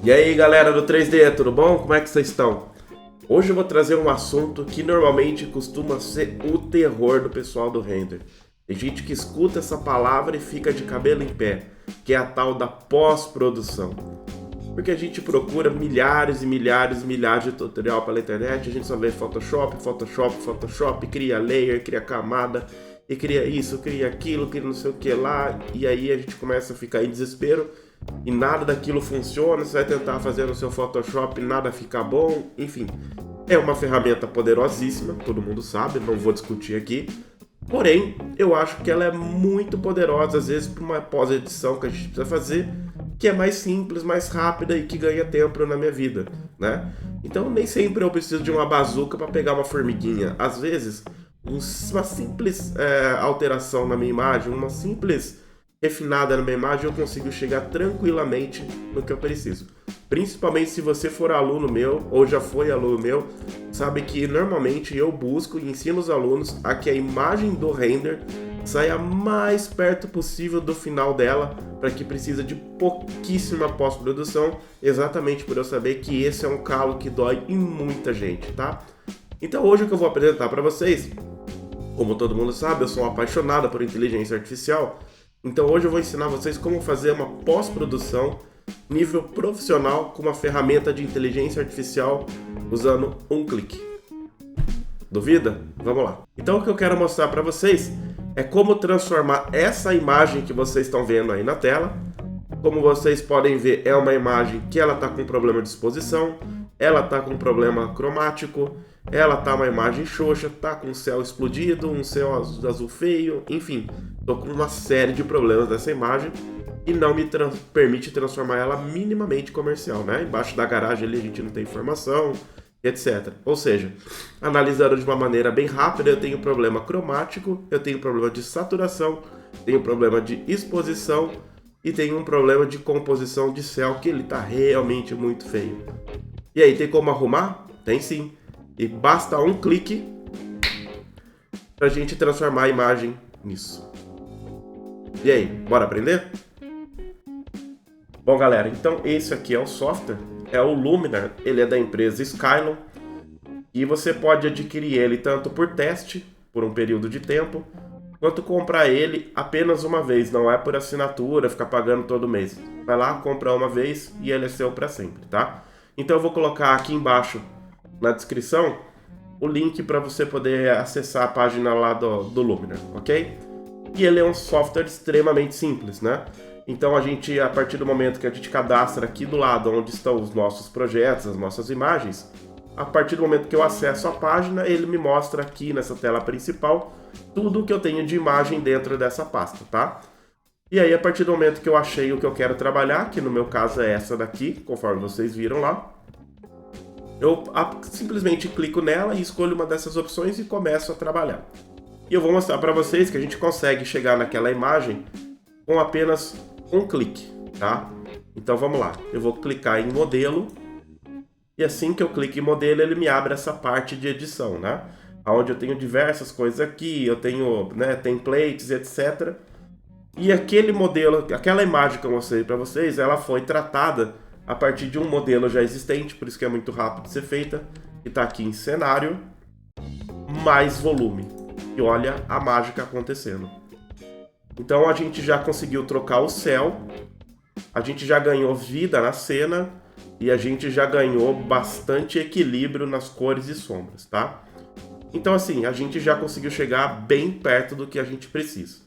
E aí galera do 3D, tudo bom? Como é que vocês estão? Hoje eu vou trazer um assunto que normalmente costuma ser o terror do pessoal do render. Tem gente que escuta essa palavra e fica de cabelo em pé, que é a tal da pós-produção. Porque a gente procura milhares e milhares e milhares de tutorial pela internet, a gente só vê Photoshop, Photoshop, Photoshop, cria layer, cria camada, e cria isso, cria aquilo, cria não sei o que lá, e aí a gente começa a ficar em desespero, e nada daquilo funciona, você vai tentar fazer no seu Photoshop, nada fica bom, enfim. É uma ferramenta poderosíssima, todo mundo sabe, não vou discutir aqui. Porém, eu acho que ela é muito poderosa, às vezes, para uma pós-edição que a gente precisa fazer, que é mais simples, mais rápida e que ganha tempo na minha vida, né? Então, nem sempre eu preciso de uma bazuca para pegar uma formiguinha. Às vezes, uma simples alteração na minha imagem, uma simples refinada na minha imagem, eu consigo chegar tranquilamente no que eu preciso. Principalmente se você for aluno meu, ou já foi aluno meu, sabe que normalmente eu busco e ensino os alunos a que a imagem do render saia mais perto possível do final dela, para que precisa de pouquíssima pós-produção, exatamente por eu saber que esse é um calo que dói em muita gente, tá? Então hoje o que eu vou apresentar para vocês, como todo mundo sabe, eu sou um apaixonado por inteligência artificial, então hoje eu vou ensinar vocês como fazer uma pós-produção nível profissional com uma ferramenta de inteligência artificial usando um clique. Duvida? Vamos lá. Então o que eu quero mostrar para vocês é como transformar essa imagem que vocês estão vendo aí na tela. Como vocês podem ver, é uma imagem que ela está com problema de exposição, ela está com problema cromático, ela está uma imagem xoxa, está com o céu explodido, um céu azul feio, enfim, estou com uma série de problemas dessa imagem e não me permite transformar ela minimamente comercial, né? Embaixo da garagem ali a gente não tem informação, etc. Ou seja, analisando de uma maneira bem rápida, eu tenho problema cromático, eu tenho problema de saturação, tenho problema de exposição e tenho um problema de composição de céu que ele está realmente muito feio. E aí, tem como arrumar? Tem sim. E basta um clique para a gente transformar a imagem nisso. E aí, bora aprender? Bom galera, então esse aqui é o software, é o Luminar, ele é da empresa Skylum e você pode adquirir ele tanto por teste, por um período de tempo, quanto comprar ele apenas uma vez, não é por assinatura, ficar pagando todo mês. Vai lá, compra uma vez e ele é seu para sempre, tá? Então eu vou colocar aqui embaixo na descrição o link para você poder acessar a página lá do Luminar, ok? E ele é um software extremamente simples, né? Então a gente, a partir do momento que a gente cadastra aqui do lado onde estão os nossos projetos, as nossas imagens, a partir do momento que eu acesso a página, ele me mostra aqui nessa tela principal tudo que eu tenho de imagem dentro dessa pasta, tá? E aí a partir do momento que eu achei o que eu quero trabalhar, que no meu caso é essa daqui, conforme vocês viram lá, eu simplesmente clico nela e escolho uma dessas opções e começo a trabalhar. E eu vou mostrar para vocês que a gente consegue chegar naquela imagem com apenas um clique, tá? Então vamos lá, eu vou clicar em modelo e assim que eu clico em modelo ele me abre essa parte de edição, né? Onde eu tenho diversas coisas aqui, eu tenho, né, templates, etc. E aquele modelo, aquela imagem que eu mostrei para vocês, ela foi tratada a partir de um modelo já existente, por isso que é muito rápido de ser feita, que está aqui em cenário, mais volume. E olha a mágica acontecendo. Então a gente já conseguiu trocar o céu, a gente já ganhou vida na cena e a gente já ganhou bastante equilíbrio nas cores e sombras, tá? Então assim, a gente já conseguiu chegar bem perto do que a gente precisa.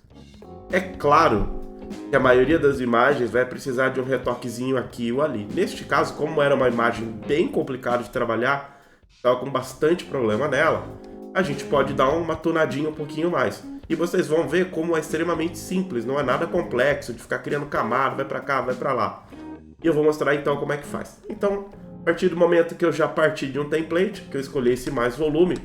É claro que a maioria das imagens vai precisar de um retoquezinho aqui ou ali. Neste caso, como era uma imagem bem complicada de trabalhar, estava com bastante problema nela, a gente pode dar uma tonadinha um pouquinho mais. E vocês vão ver como é extremamente simples, não é nada complexo de ficar criando camada, vai para cá, vai para lá. E eu vou mostrar então como é que faz. Então, a partir do momento que eu já parti de um template, que eu escolhi esse mais volume,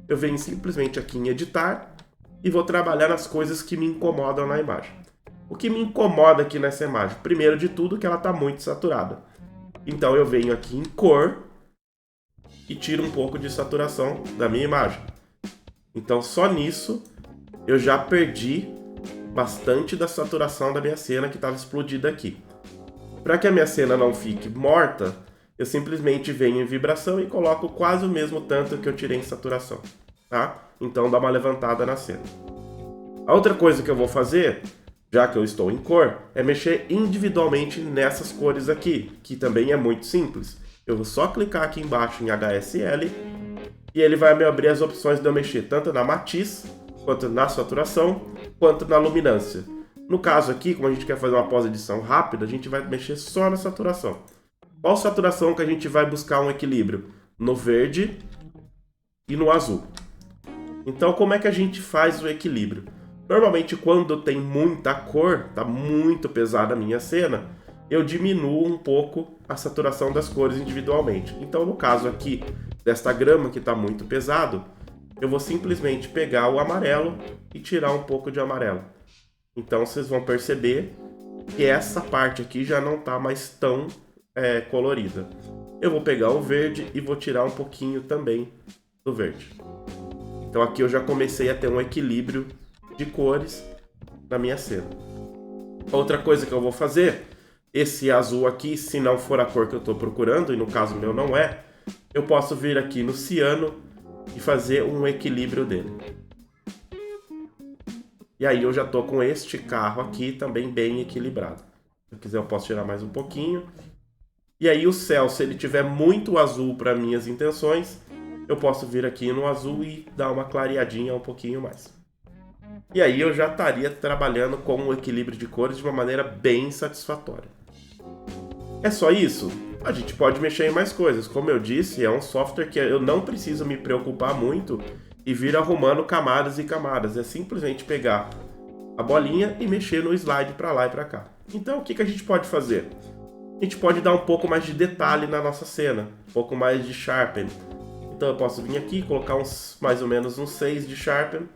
eu venho simplesmente aqui em editar e vou trabalhar nas coisas que me incomodam na imagem. O que me incomoda aqui nessa imagem? Primeiro de tudo, que ela está muito saturada. Então eu venho aqui em cor e tiro um pouco de saturação da minha imagem. Então só nisso eu já perdi bastante da saturação da minha cena que estava explodida aqui. Para que a minha cena não fique morta, eu simplesmente venho em vibração e coloco quase o mesmo tanto que eu tirei em saturação, tá? Então dá uma levantada na cena. A outra coisa que eu vou fazer, já que eu estou em cor, é mexer individualmente nessas cores aqui, que também é muito simples. Eu vou só clicar aqui embaixo em HSL e ele vai me abrir as opções de eu mexer tanto na matiz, quanto na saturação, quanto na luminância. No caso aqui, como a gente quer fazer uma pós-edição rápida, a gente vai mexer só na saturação. Qual saturação que a gente vai buscar um equilíbrio? No verde e no azul. Então, como é que a gente faz o equilíbrio? Normalmente, quando tem muita cor, tá muito pesada a minha cena, eu diminuo um pouco a saturação das cores individualmente. Então, no caso aqui, desta grama que está muito pesado, eu vou simplesmente pegar o amarelo e tirar um pouco de amarelo. Então, vocês vão perceber que essa parte aqui já não está mais tão colorida. Eu vou pegar o verde e vou tirar um pouquinho também do verde. Então aqui eu já comecei a ter um equilíbrio de cores na minha cena. Outra coisa que eu vou fazer, esse azul aqui, se não for a cor que eu estou procurando, e no caso meu não é, eu posso vir aqui no ciano e fazer um equilíbrio dele. E aí eu já estou com este carro aqui também bem equilibrado. Se eu quiser eu posso tirar mais um pouquinho. E aí o céu, se ele tiver muito azul para minhas intenções, eu posso vir aqui no azul e dar uma clareadinha um pouquinho mais. E aí eu já estaria trabalhando com o equilíbrio de cores de uma maneira bem satisfatória. É só isso? A gente pode mexer em mais coisas. Como eu disse, é um software que eu não preciso me preocupar muito e vir arrumando camadas e camadas. É simplesmente pegar a bolinha e mexer no slide para lá e para cá. Então o que a gente pode fazer? A gente pode dar um pouco mais de detalhe na nossa cena, um pouco mais de sharpen. Então eu posso vir aqui, colocar mais ou menos uns 6 de sharpen,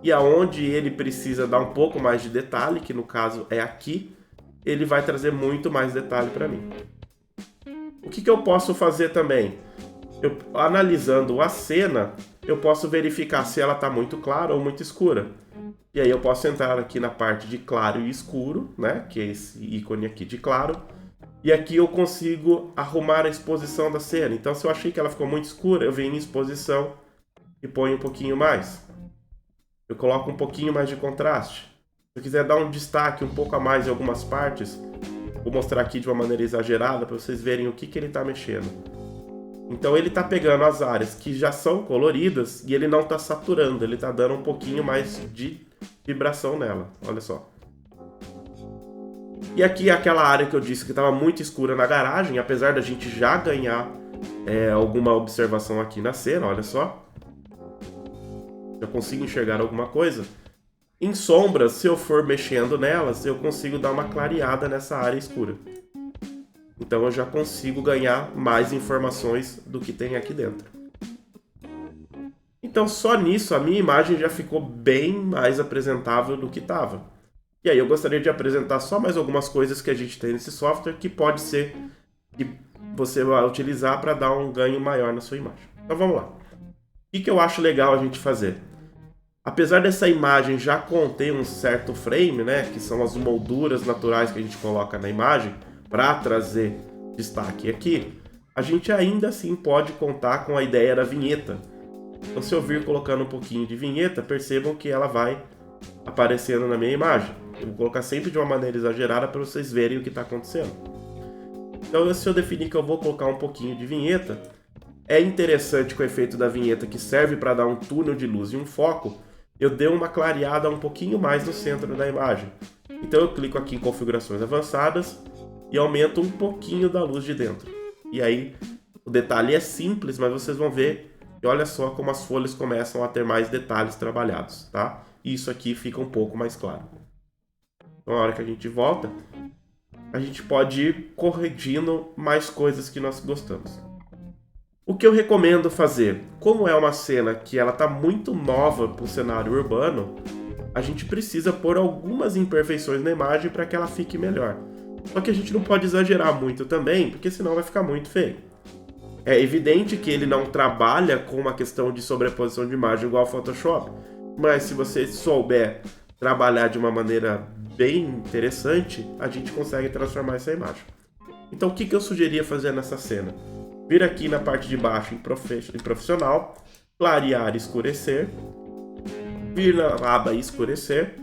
e aonde ele precisa dar um pouco mais de detalhe, que no caso é aqui, ele vai trazer muito mais detalhe para mim. O que eu posso fazer também? Analisando a cena, eu posso verificar se ela está muito clara ou muito escura. E aí eu posso entrar aqui na parte de claro e escuro, né? Que é esse ícone aqui de claro. E aqui eu consigo arrumar a exposição da cena. Então, se eu achei que ela ficou muito escura, eu venho em exposição e ponho um pouquinho mais. Eu coloco um pouquinho mais de contraste. Se eu quiser dar um destaque um pouco a mais em algumas partes, vou mostrar aqui de uma maneira exagerada para vocês verem o que ele está mexendo. Então, ele está pegando as áreas que já são coloridas e ele não está saturando. Ele está dando um pouquinho mais de vibração nela. Olha só. E aqui é aquela área que eu disse que estava muito escura na garagem, apesar da gente já ganhar alguma observação aqui na cena, olha só. Já consigo enxergar alguma coisa. Em sombras, se eu for mexendo nelas, eu consigo dar uma clareada nessa área escura. Então eu já consigo ganhar mais informações do que tem aqui dentro. Então só nisso a minha imagem já ficou bem mais apresentável do que estava. E aí eu gostaria de apresentar só mais algumas coisas que a gente tem nesse software que pode ser que você vai utilizar para dar um ganho maior na sua imagem. Então vamos lá. O que eu acho legal a gente fazer? Apesar dessa imagem já conter um certo frame, né, que são as molduras naturais que a gente coloca na imagem para trazer destaque aqui, a gente ainda assim pode contar com a ideia da vinheta. Então se eu vir colocando um pouquinho de vinheta, percebam que ela vai aparecendo na minha imagem. Eu vou colocar sempre de uma maneira exagerada para vocês verem o que está acontecendo. Então, se eu definir que eu vou colocar um pouquinho de vinheta, é interessante que o efeito da vinheta, que serve para dar um túnel de luz e um foco, eu dei uma clareada um pouquinho mais no centro da imagem. Então eu clico aqui em configurações avançadas e aumento um pouquinho da luz de dentro. E aí, o detalhe é simples, mas vocês vão ver, e olha só como as folhas começam a ter mais detalhes trabalhados, tá? E isso aqui fica um pouco mais claro. Então, na hora que a gente volta, a gente pode ir corrigindo mais coisas que nós gostamos. O que eu recomendo fazer? Como é uma cena que ela está muito nova para o cenário urbano, a gente precisa pôr algumas imperfeições na imagem para que ela fique melhor. Só que a gente não pode exagerar muito também, porque senão vai ficar muito feio. É evidente que ele não trabalha com uma questão de sobreposição de imagem igual ao Photoshop, mas se você souber trabalhar de uma maneira bem interessante, a gente consegue transformar essa imagem. Então o que eu sugeria fazer nessa cena? Vir aqui na parte de baixo em profissional, clarear e escurecer, vir na aba escurecer,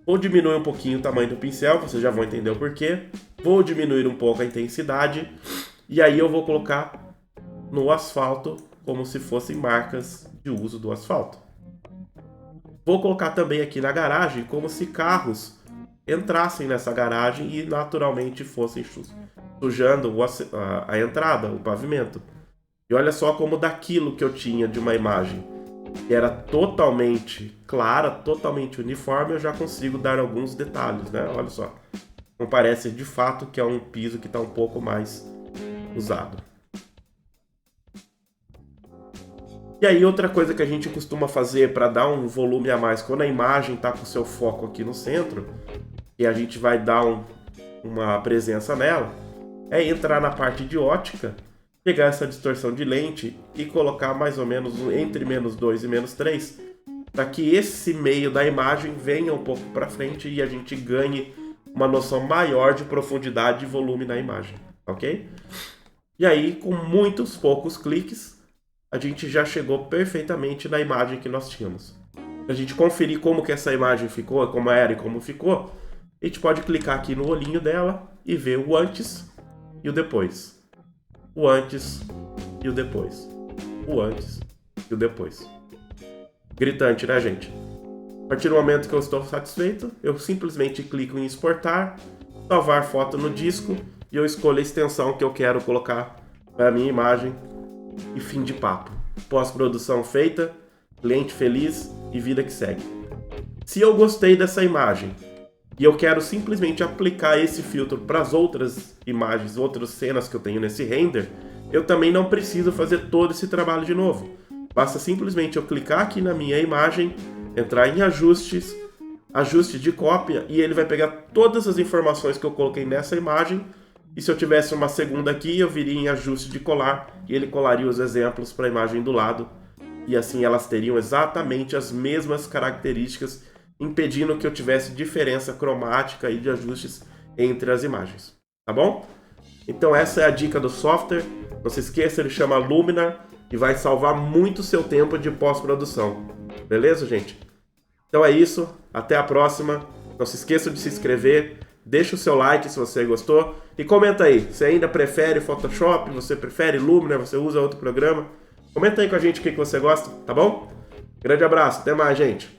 vou diminuir um pouquinho o tamanho do pincel, vocês já vão entender o porquê, vou diminuir um pouco a intensidade, e aí eu vou colocar no asfalto como se fossem marcas de uso do asfalto. Vou colocar também aqui na garagem como se carros entrassem nessa garagem e naturalmente fossem sujando a entrada, o pavimento. E olha só como daquilo que eu tinha de uma imagem que era totalmente clara, totalmente uniforme, eu já consigo dar alguns detalhes, né? Olha só. Não parece de fato que é um piso que está um pouco mais usado. E aí outra coisa que a gente costuma fazer para dar um volume a mais quando a imagem está com o seu foco aqui no centro, e a gente vai dar uma presença nela, é entrar na parte de ótica, pegar essa distorção de lente e colocar mais ou menos entre -2 e -3, para que esse meio da imagem venha um pouco para frente e a gente ganhe uma noção maior de profundidade e volume na imagem, ok? E aí, com muitos poucos cliques, a gente já chegou perfeitamente na imagem que nós tínhamos. Para a gente conferir como que essa imagem ficou, como era e como ficou, a gente pode clicar aqui no olhinho dela e ver o antes e o depois. O antes e o depois. O antes e o depois. Gritante, né, gente? A partir do momento que eu estou satisfeito, eu simplesmente clico em exportar, salvar foto no disco e eu escolho a extensão que eu quero colocar para a minha imagem e fim de papo. Pós-produção feita, cliente feliz e vida que segue. Se eu gostei dessa imagem e eu quero simplesmente aplicar esse filtro para as outras imagens, outras cenas que eu tenho nesse render, eu também não preciso fazer todo esse trabalho de novo. Basta simplesmente eu clicar aqui na minha imagem, entrar em ajustes, ajuste de cópia, e ele vai pegar todas as informações que eu coloquei nessa imagem, e se eu tivesse uma segunda aqui, eu viria em ajuste de colar, e ele colaria os exemplos para a imagem do lado, e assim elas teriam exatamente as mesmas características, impedindo que eu tivesse diferença cromática e de ajustes entre as imagens, tá bom? Então essa é a dica do software, não se esqueça, ele chama Luminar e vai salvar muito seu tempo de pós-produção, beleza, gente? Então é isso, até a próxima, não se esqueça de se inscrever, deixa o seu like se você gostou e comenta aí, você ainda prefere Photoshop, você prefere Luminar, você usa outro programa? Comenta aí com a gente o que você gosta, tá bom? Grande abraço, até mais, gente!